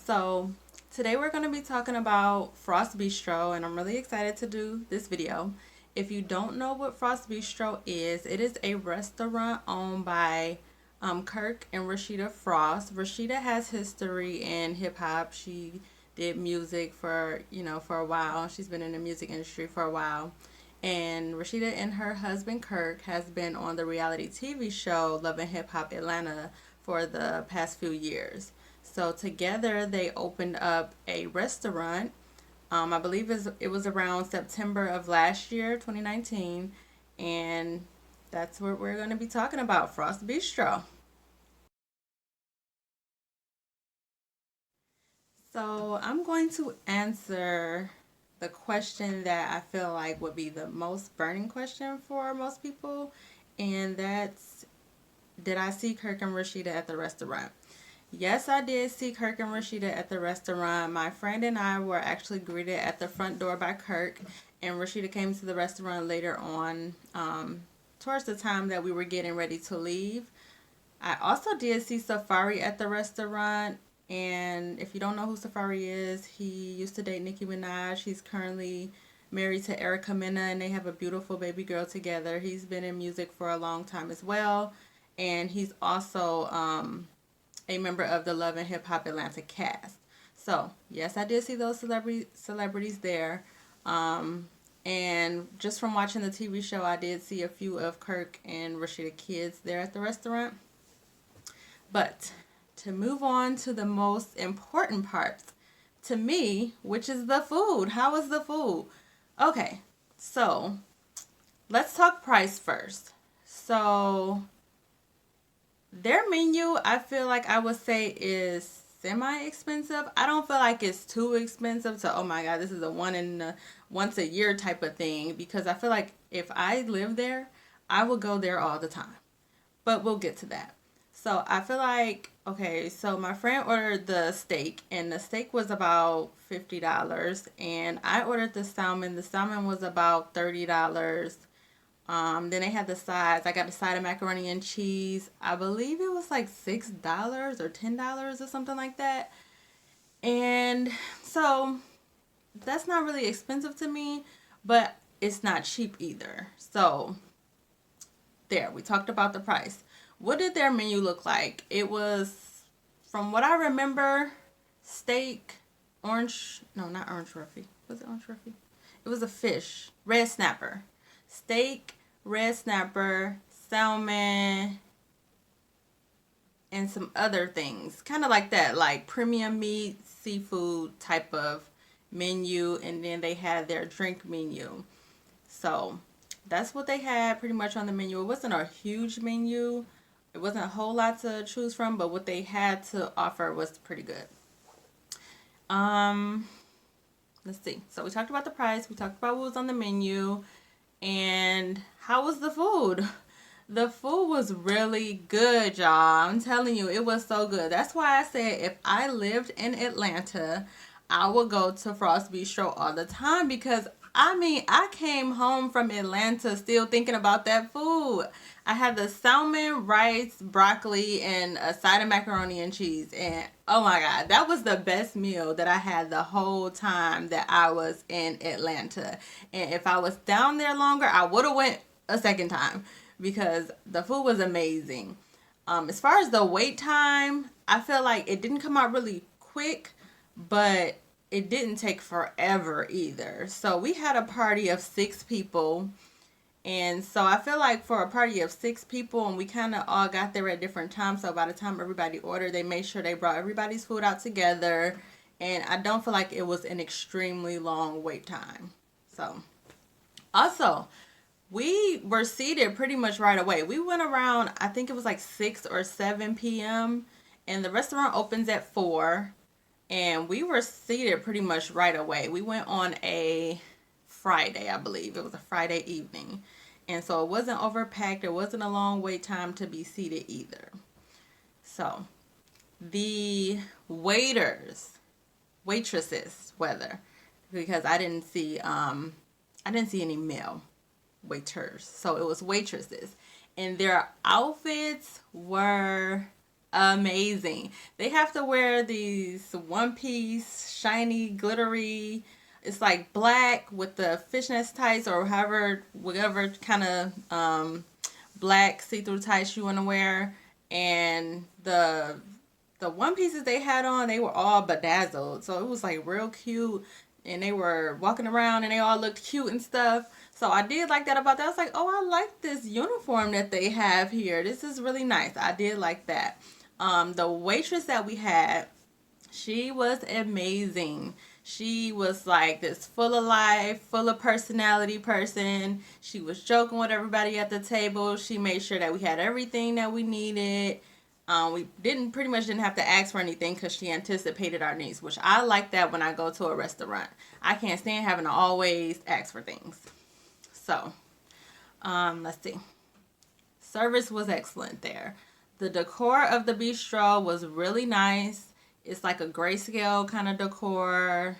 So today we're going to be talking about Frost Bistro, and I'm really excited to do this video. If you don't know what Frost Bistro is, it is a restaurant owned by Kirk and Rashida Frost. Rashida has history in hip hop. She did music for a while. She's been in the music industry for a while. And Rashida and her husband Kirk has been on the reality TV show Love and Hip Hop Atlanta for the past few years. So together they opened up a restaurant. I believe it was around September of last year, 2019, and that's what we're going to be talking about, Frost Bistro. So I'm going to answer the question that I feel like would be the most burning question for most people, and that's, did I see Kirk and Rashida at the restaurant? Yes, I did see Kirk and Rashida at the restaurant. My friend and I were actually greeted at the front door by Kirk, and Rashida came to the restaurant later on, towards the time that we were getting ready to leave. I also did see Safari at the restaurant, and if you don't know who Safari is, he used to date Nicki Minaj. He's currently married to Erica Mena, and they have a beautiful baby girl together. He's been in music for a long time as well, and he's also a member of the Love and Hip Hop Atlanta cast. So yes, I did see those celebrities there. And just from watching the TV show, I did see a few of Kirk and Rashida kids there at the restaurant. But to move on to the most important part to me, which is the food. How was the food? Okay, so let's talk price first. So their menu, I feel like I would say is semi-expensive. I don't feel like it's too expensive to, oh my God, this is a once a year type of thing, because I feel like if I live there, I would go there all the time. But we'll get to that. So I feel like, okay, so my friend ordered the steak, and the steak was about $50, and I ordered the salmon. The salmon was about $30. Then they had the sides. I got a side of macaroni and cheese. I believe it was like $6 or $10 or something like that. And so that's not really expensive to me, but it's not cheap either. So there, we talked about the price. What did their menu look like? It was, from what I remember, steak, orange, no, not orange roughy. Was it orange roughy? It was a fish, red snapper. Steak, red snapper, salmon, and some other things. Kind of like that, like premium meat, seafood type of menu. And then they had their drink menu. So that's what they had pretty much on the menu. It wasn't a huge menu. It wasn't a whole lot to choose from, but what they had to offer was pretty good. Um, let's see. So we talked about the price. We talked about what was on the menu. And how was the food? The food was really good, y'all. I'm telling you, it was so good. That's why I said if I lived in Atlanta, I would go to Frost Bistro all the time, because I mean, I came home from Atlanta still thinking about that food. I had the salmon, rice, broccoli, and a side of macaroni and cheese. And oh my God, that was the best meal that I had the whole time that I was in Atlanta. And if I was down there longer, I would have went a second time, because the food was amazing. As far as the wait time, I feel like it didn't come out really quick, but it didn't take forever either. So we had a party of 6 people. And so I feel like for a party of 6 people, and we kind of all got there at different times. So by the time everybody ordered, they made sure they brought everybody's food out together. And I don't feel like it was an extremely long wait time. So also, we were seated pretty much right away. We went around, I think it was like 6 or 7 p.m. And the restaurant opens at 4. And we were seated pretty much right away. We went on a Friday, I believe. It was a Friday evening. And so it wasn't overpacked. It wasn't a long wait time to be seated either. So the waitresses, whether, because I didn't see any male waiters. So it was waitresses. And their outfits were amazing. They have to wear these one piece, shiny, glittery. It's like black with the fishnets tights or however, whatever kind of black see through tights you want to wear. And the one pieces they had on, they were all bedazzled. So it was like real cute. And they were walking around and they all looked cute and stuff. So I did like that about that. I was like, oh, I like this uniform that they have here. This is really nice. I did like that. The waitress that we had, she was amazing. She was like this full of life, full of personality person. She was joking with everybody at the table. She made sure that we had everything that we needed. We pretty much didn't have to ask for anything because she anticipated our needs, which I like that when I go to a restaurant. I can't stand having to always ask for things. So, let's see. Service was excellent there. The decor of the bistro was really nice. It's like a grayscale kind of decor,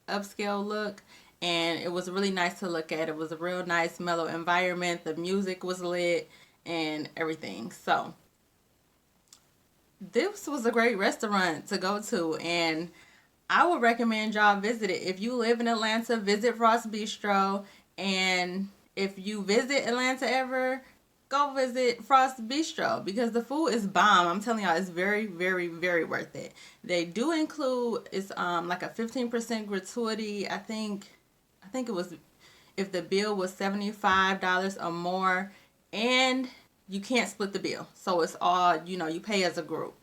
upscale look. And it was really nice to look at. It was a real nice, mellow environment. The music was lit and everything. So, this was a great restaurant to go to. And I would recommend y'all visit it. If you live in Atlanta, visit Frost Bistro. And if you visit Atlanta ever, go visit Frost Bistro because the food is bomb. I'm telling y'all, it's very, very, very worth it. They do include, it's like a 15% gratuity. I think it was, if the bill was $75 or more, and you can't split the bill. So it's all, you pay as a group.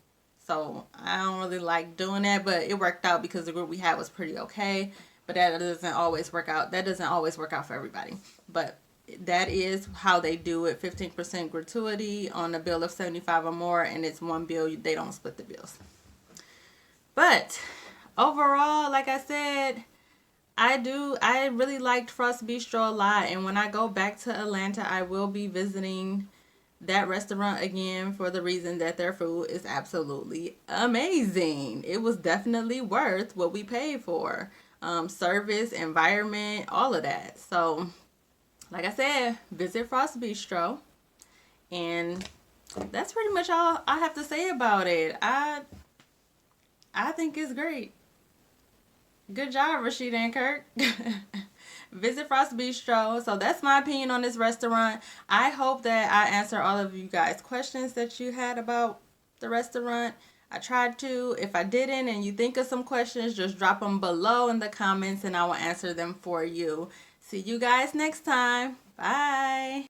So I don't really like doing that, but it worked out because the group we had was pretty okay. But that doesn't always work out. That doesn't always work out for everybody. But that is how they do it. 15% gratuity on a bill of 75 or more, and it's one bill. They don't split the bills. But overall, like I said, I really liked Frost Bistro a lot. And when I go back to Atlanta, I will be visiting that restaurant again for the reason that their food is absolutely amazing. It was definitely worth what we paid for. Service, environment, all of that. So, like I said, visit Frost Bistro. And that's pretty much all I have to say about it. I think it's great. Good job, Rashida and Kirk. Visit Frost Bistro. So that's my opinion on this restaurant. I hope that I answer all of you guys' questions that you had about the restaurant. I tried to. If I didn't and you think of some questions, just drop them below in the comments and I will answer them for you. See you guys next time. Bye.